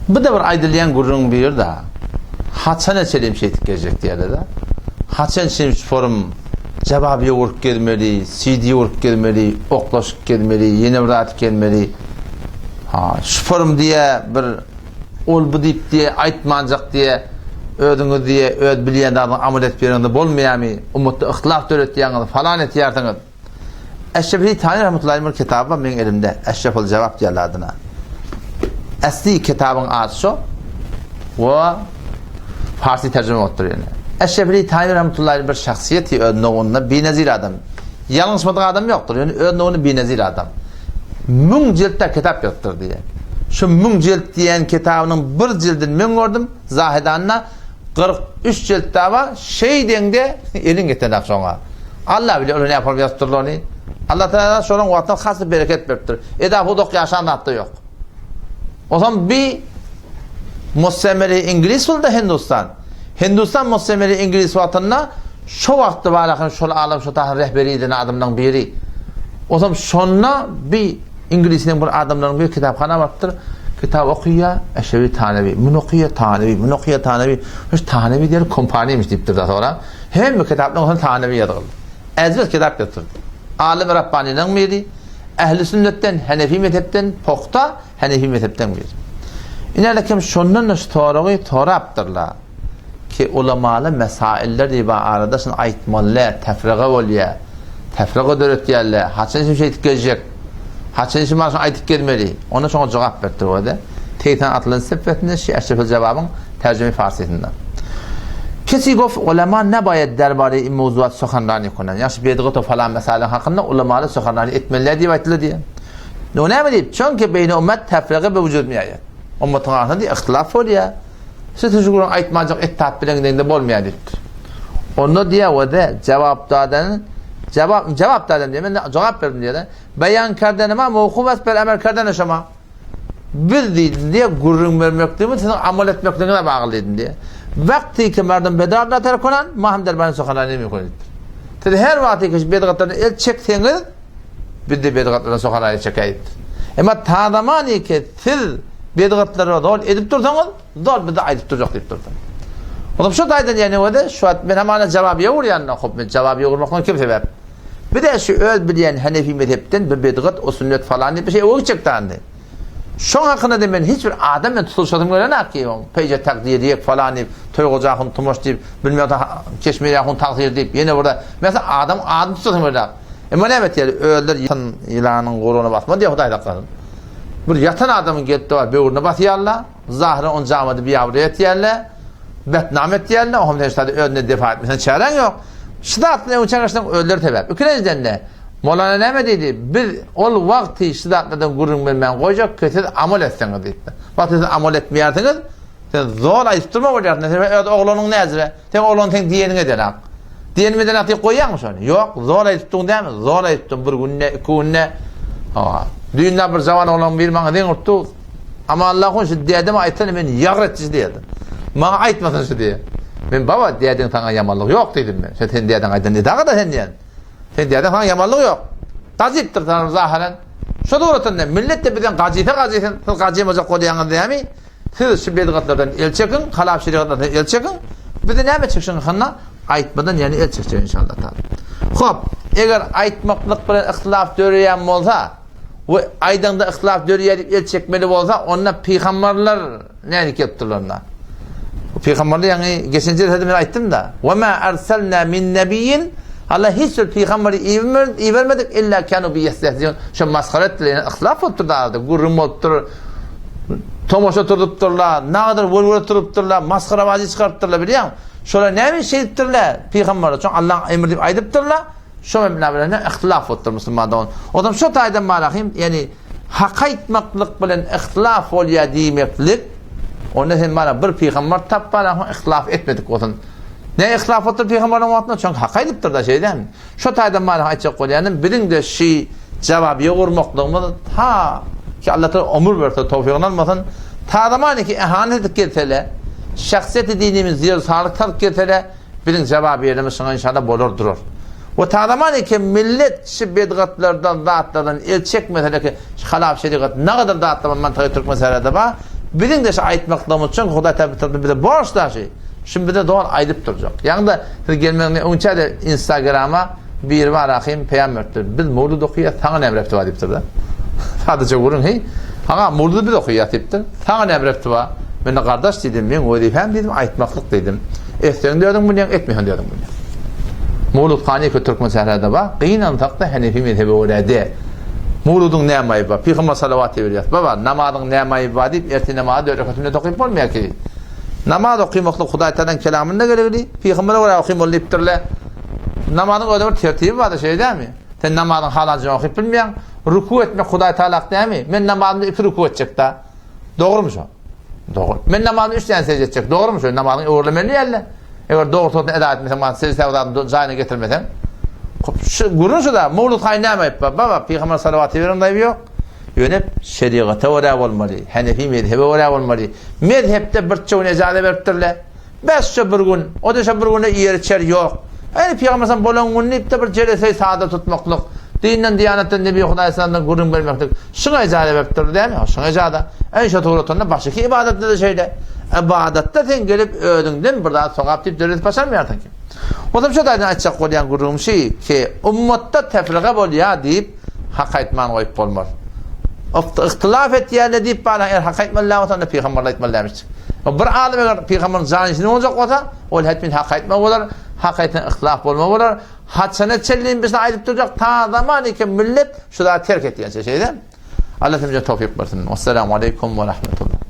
Bu da bir aydılyan gurrun bir da. Haçan eçelim şey gelecek diye de. Haçan şimdi forum cevabı yoğurt gelmeli, CD yoğurt gelmeli, oklaşık gelmeli, yeni rahat gelmeli. Şu forum diye bir ol bu deyip diye aytmancak diye ödünü diye öd bilen adamın amulet birinde bolmayamı umutlu ihtilaf öğrettiğiniz falan etiyardınız. Eşrefil Tani rahmetullahi aleyh kitabı var benim elimde. Eşrefil cevap diye adına. Asli kitabın adı şu ve Farsi tercüme oldu yani. Eşrefil Tani rahmetullahi aleyh bir şahsiyeti ödünüğünde bir nezir adam. Yanlışmadığı adam yoktur. Yani ödünüğünde bir nezir adam. Mün ciltte kitap yoktur diye. Şu mün cilt diyen kitabının bir cildini men gördüm. Zahidanna 43 cilt var. Şeyden de elin getiren sonra. Allah bile onu ne yapar yaztırır onu. Allah Teala şonun vatana has bereket veriptir. Eda huduk yaşan hattı yok. O zaman bir mustemeli İngiliz oldu Hindistan. Hindistan mustemeli İngiliz vatanına şu vakti var yakın şu alam şu tahın rehberiydi adamdan biri. O zaman şonna bir İngiliz'in bir adamların bir kitapxana vardır. Kitap okuya, Eşrefi Tanevi, Munokiye Tanevi, Munokiye Tanevi. Şu Tanevi diye kompaniymiş deyiptir da sonra. Hem bir kitaptan olsan Tanevi yazıldı. Ezbet kitap yatırdı. Alim Rabbani'nin biri, Ehl-i Sünnet'ten, Hanefi mezhepten, Pokta, Hanefi mezhepten biri. İnelekim şundan sonra toraptırlar ki ulamalı mesailler diye aradasın aytmalı, tefriğe oluyor. Tefriğe dörtüyorlar. Haçan için şey gelecek. Haçan için maaşın aytıp gelmeli. Ona sonra cevap verdi orada. Teytan atılan sepetinde Eşrefil cevabın tercüme Farsisinden. Kesi gof ulema ne bayed derbari mevzuat sokanlarını konan. Yaş bedgıt o falan mesele hakkında ulemalı sokanlarını etmeliler diye aytılı diye. Ne mi deyip? Çünkü beyni ümmet tefriğe ve vücud miyayet. Ümmetin arasında diye ihtilaf oluyor. Siz çocukların aytmacak ettihat bilenliğinde bolmaya deyip. Onu diye o da cevap dağdanın cevap da diye ben cevap verdim diye de beyan kardanıma mevkubat per emel kardanı şama bir diye gurrun vermek değil mi senin amel etmeklerine bağlıydın diye vakti ki merdum bedarda terkonan maham derbani sokanlarını mı koydu dedi her vakti ki bedarlarını el çektiğiniz bir de bedarlarını sokanlarını çekeydi ama tadamani ki siz bedarları dol edip dursanız dol bir de edip duracak deyip durdum. Oğlum şu daydan yani o da şu an ben hemen cevap yoğur yanına hop cevap yoğurmaktan kim sebep? Bir de şu öl bilen Hanefi mezhepten bir bedgat o sünnet falan bir şey o çıktı. Şu hakkında da ben hiçbir adamla tutuluşadım görene ki peyce takdir diyek falan deyip toy ocağın tumoş deyip bilmiyorum keşmir yakın takdir deyip yine burada mesela adam tutuluşadım görene. Ama ne evet yani öldür yatan ilanın korona basma diye Huday dakikadın. Bir yatan adamın gitti var böğrüne batıyor Allah. Zahra on camadı bir yavru etiyerle. Betnamet diyenle o hamle işte önüne defa etmesen çaren yok. Şidatla uçaklaştan öldür tebep. Ükünezden de Molana ne dedi? Bir ol vakti şidatladan gurrun bilmen koyacak kötü amel etseniz dedi. Vakti siz amel etmeyersiniz sen zor ayıptırma olacaksın. Sen oğlunun nezre. Sen oğlunun tek diyenine denak. Diyenmeden atı koyan mı sonra? Yok zor ayıptın değil mi? Zor ayıptın bir günne iki günne. Düğünde bir zaman olan bir bana den urttu. Ama Allah'ın şu diyedeme ayıttığını ben yağretçiz diyedim. Bana aytmasın şu diye. Ben baba diyedin sana yamanlık yok dedim ben. Sen diyedin aytın ne daha da sen diyen. Sen diyedin sana yamanlık yok. Gaziptir sana zahiren. Şu doğrultuda ne? Millet de birden gaziysen gaziye olacak kodayanın diye mi? Siz şu bedgatlardan el çekin, halaf şeriatlardan el çekin. Bir de ne mi çıksın kanına? Aytmadan yani el çekecek inşallah. Hop, eğer aytmaklık bilen ihtilaf dörüyen olsa ve aydan da ihtilaf dörüyen el çekmeli olsa onunla peygamberler ne yaptırlarına? Peygamberler yani geçince de ben ayttım da وَمَا أَرْسَلْنَا مِنْ نَبِيٍّ Allah hiçbir peygamberi iyi vermedik illa kanu bi yestehziyon. Şu maskaretlerin ihtilaf oturdu. Gurrum oturur. Tomoş oturdurlar. Ne kadar vur oturupturlar. Maskaravazi çıkartırlar biliyor musun? Şöyle ne bir şey ettirler peygamberler. Çünkü Allah emredip aydıptırlar. Şu mebnalarına ihtilaf oturur Müslümanlar. O zaman şu taydan malahim yani hak etmeklik bilen ihtilaf oluyor demeklik. Onun için bana bir peygamber tappana ihtilaf etmedik o zaman. Ne ihtilaf otur peygamberin vaatına? Çünkü hak ediptir da şey değil mi? Şu taydan bana aytacak olayanın birinde şey cevabı yoğurmaklığımız ki Allah Teala ömür verse tevfikten almasın. Tadamani ki ihanet etkeyle şahsiyeti dinimiz diyor sağlık terk etkeyle birin cevabı yerimiz inşallah bolur durur. O tadamani ki millet şu bedgatlardan dağıtlardan el çekmese ki halaf şeriat ne kadar dağıtlardan mantığı Türk meselede var Bizim de aytmaklığımız için Huda tabi bize borçlar şey. Şimdi bir de doğal aydıp duracak. Yani da gelmenin önce de Instagram'a bir var akıyım peygamberdir. Biz mevlud okuyat hangi emrepti var deyiptir da. Sadece vurun hey. Hangi mevludu biz okuyat deyiptir. Hangi emrepti var. Ben de kardeş dedim, ben vazifem dedim, aytmaklık dedim. Etsen diyordum bunu, etmeyen diyordum bunu. Mevlud Kani Türkmen sehrede var. Kıyınan takta Hanefi mezhebi öyle. Mevludun ne amayı var? Peygamber salavatı veriyor. Baba namazın ne amayı var deyip erti namazı 4 rekatını okuyup olmuyor ki. Namaz okuymaklık Huday Teala'nın kelamında gelir. Peygamber'e göre okuyup oliptirle. Namazın öyle bir tertibi vardı şey değil mi? Sen namazın halancını okuyup bilmeyen ruku etmek Huday Teala değil mi? Ben namazımda 2 ruku edecek da. Doğru mu şu? Doğru. Ben namazımda 3 tane secde edecek. Doğru mu şu? Namazın uğurlamanı yerle. Eğer doğru tutun eda etmesen, secde sevdadan zayını getirmesen. Gurun şu da mevlud kaynamayıp baba Peygamber salavatı verin dayı yok. Yönep şeriata oraya olmalı. Hanefi mezhebe oraya olmalı. Mezhepte bir çoğun ecade veriptirle. Beşçe bir gün, o da bir güne yer içer yok. Yani Peygamber'den bolan günü ipte bir celeseyi sağda tutmaklık. Dininden, diyanetten, Nebi Hudaysan'dan gurun vermeklik. Şuna ecade veriptirle değil mi? Şuna ecade. En şat uğratanında başka ibadette de şeyde. İbadette sen gelip ödünden buradan sokap deyip dördet başarmıyordun ki. O da bir şey daha açacak olayan gurum şey ki ümmette tefrika bol ya deyip hak etman koyup olmaz. İhtilaf et ya ne deyip bana eğer hak etmeli olsa Peygamber'le etmeli demiştik. Bir alim eğer Peygamber'in zanisi ne olacak olsa o etmin hak etme olur, hak etmen ihtilaf olma olur. Hasenet çelliğin bizden aydıp duracak ta zaman ki millet şu da terk ettiğin şey değil mi? Allah temizce tevfik versin. Vesselamu aleyküm ve rahmetullah.